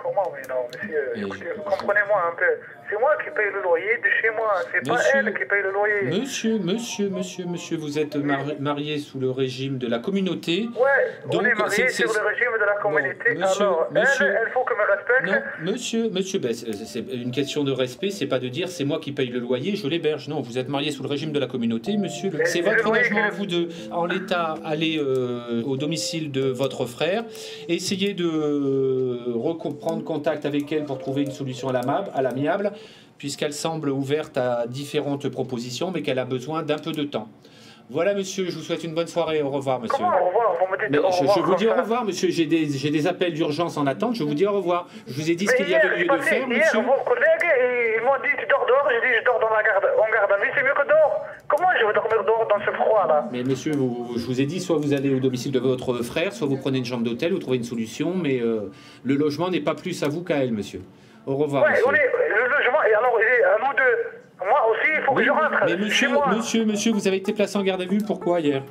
Comment? Mais non, monsieur, écoutez, comprenez-moi un peu. C'est moi qui paye le loyer de chez moi. C'est pas elle qui paye le loyer. Monsieur, vous êtes marié sous le régime de la communauté. Ouais, donc on est marié sur le régime de la communauté. Bon, monsieur, alors, elle faut que me respecte. Non, monsieur, ben, c'est une question de respect, c'est pas de dire c'est moi qui paye le loyer, je l'héberge. Non, vous êtes marié sous le régime de la communauté, monsieur. C'est votre engagement à vous deux. En l'état, aller au domicile de votre frère, essayez de reprendre contact avec elle pour trouver une solution à l'amiable, puisqu'elle semble ouverte à différentes propositions, mais qu'elle a besoin d'un peu de temps. Voilà, monsieur, je vous souhaite une bonne soirée. Au revoir, monsieur. Comment au revoir? Vous me dites au revoir. Je vous dis au revoir, monsieur. J'ai des appels d'urgence en attente. Je vous dis au revoir. Je vous ai dit ce qu'il y avait lieu de faire, monsieur. Hier, vos collègues, ils m'ont dit tu dors dehors. J'ai dit je dors en garde à vue. C'est mieux que dehors. Comment je vais dormir dehors dans ce froid-là? Mais monsieur, je vous ai dit, soit vous allez au domicile de votre frère, soit vous prenez une chambre d'hôtel, vous trouvez une solution, mais le logement n'est pas plus à vous qu'à elle, monsieur. Au revoir, monsieur. Ouais, le logement, et alors, à nous deux. Moi aussi, il faut que je rentre. Mais monsieur, vous avez été placé en garde à vue, pourquoi hier?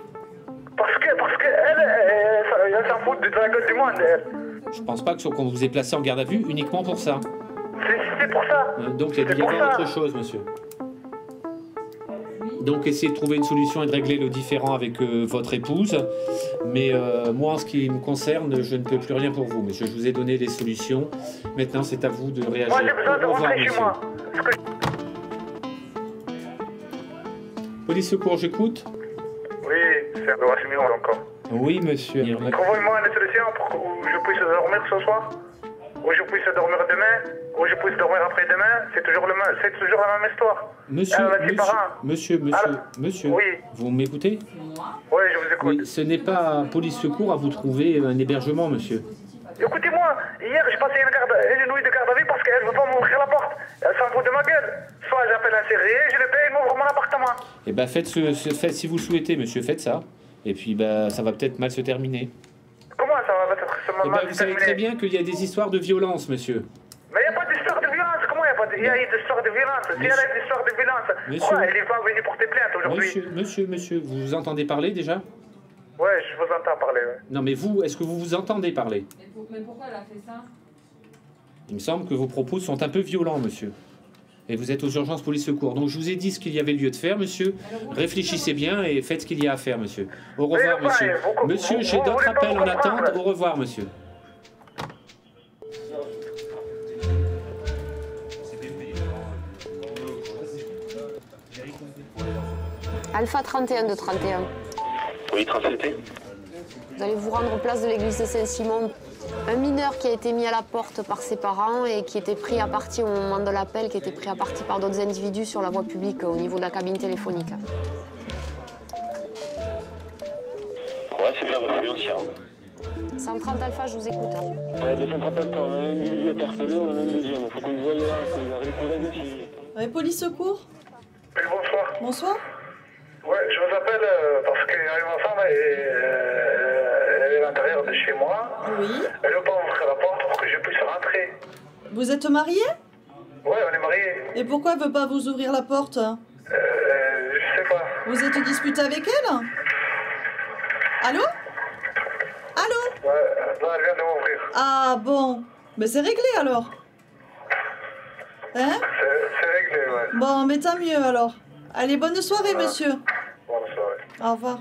Parce que elle s'en fout de la gueule du monde, elle. Je pense pas qu'on vous ait placé en garde à vue uniquement pour ça. C'est pour ça. Donc il y avait autre chose, monsieur. Donc essayez de trouver une solution et de régler le différend avec votre épouse. Mais moi, en ce qui me concerne, je ne peux plus rien pour vous, monsieur. Je vous ai donné les solutions. Maintenant, c'est à vous de réagir. Moi, j'ai besoin de rentrer chez moi. Police secours, j'écoute. Oui, c'est de Wassimir encore. Oui, monsieur. Envoyez-moi une solution pour que je puisse dormir ce soir, ou je puisse dormir demain, ou je puisse dormir après-demain. C'est toujours la même histoire. Monsieur, oui. Vous m'écoutez? Oui, je vous écoute. Oui, ce n'est pas police secours à vous trouver un hébergement, monsieur. Écoutez-moi, hier j'ai passé une nuit de garde à vue parce qu'elle ne veut pas m'ouvrir la porte. Elle s'en fout de ma gueule. Soit j'appelle un serrurier, je le paye, il m'ouvre mon appartement. Eh ben faites si vous le souhaitez, monsieur, faites ça. Et puis ça va peut-être mal se terminer. Comment ça va peut-être mal se terminer? Vous savez très bien qu'il y a des histoires de violence, monsieur. Mais il n'y a pas d'histoire de violence. Comment il n'y a pas d'histoire de violence? Si elle a une histoire de violence, pourquoi elle n'est pas venue porter plainte aujourd'hui? Monsieur, vous vous entendez parler déjà? Ouais, je vous entends parler, ouais. Non, mais vous, est-ce que vous vous entendez parler? Mais pourquoi elle a fait ça? Il me semble que vos propos sont un peu violents, monsieur. Et vous êtes aux urgences police secours. Donc je vous ai dit ce qu'il y avait lieu de faire, monsieur. Réfléchissez bien et faites ce qu'il y a à faire, monsieur. Au revoir, monsieur. Monsieur, j'ai d'autres appels en attente. Au revoir, monsieur. Alpha 31 de 31. Oui, transmettez. Vous allez vous rendre place de l'église de Saint-Simon. Un mineur qui a été mis à la porte par ses parents et qui était pris à partie au moment de l'appel, qui était pris à partie par d'autres individus sur la voie publique au niveau de la cabine téléphonique. Ouais, c'est bien, votre financière. 130 Alpha, je vous écoute. 230 Alpha, on a un individu interpellé, on a un deuxième. Il faut qu'on le voie là, qu'on arrive pour les aussi. Ouais, police secours. Oui, bonsoir. Bonsoir. Ouais, je vous appelle parce que ma femme elle est à l'intérieur de chez moi. Oui. Elle ne veut pas ouvrir la porte pour que je puisse rentrer. Vous êtes marié? Ouais, on est mariés. Et pourquoi elle veut pas vous ouvrir la porte? Je sais pas. Vous êtes disputé avec elle? Allô? Allô? Ouais, là, elle vient de m'ouvrir. Ah bon. Mais c'est réglé alors. Hein? C'est réglé, ouais. Bon, mais tant mieux alors. Allez, bonne soirée, monsieur. Bonne soirée. Au revoir.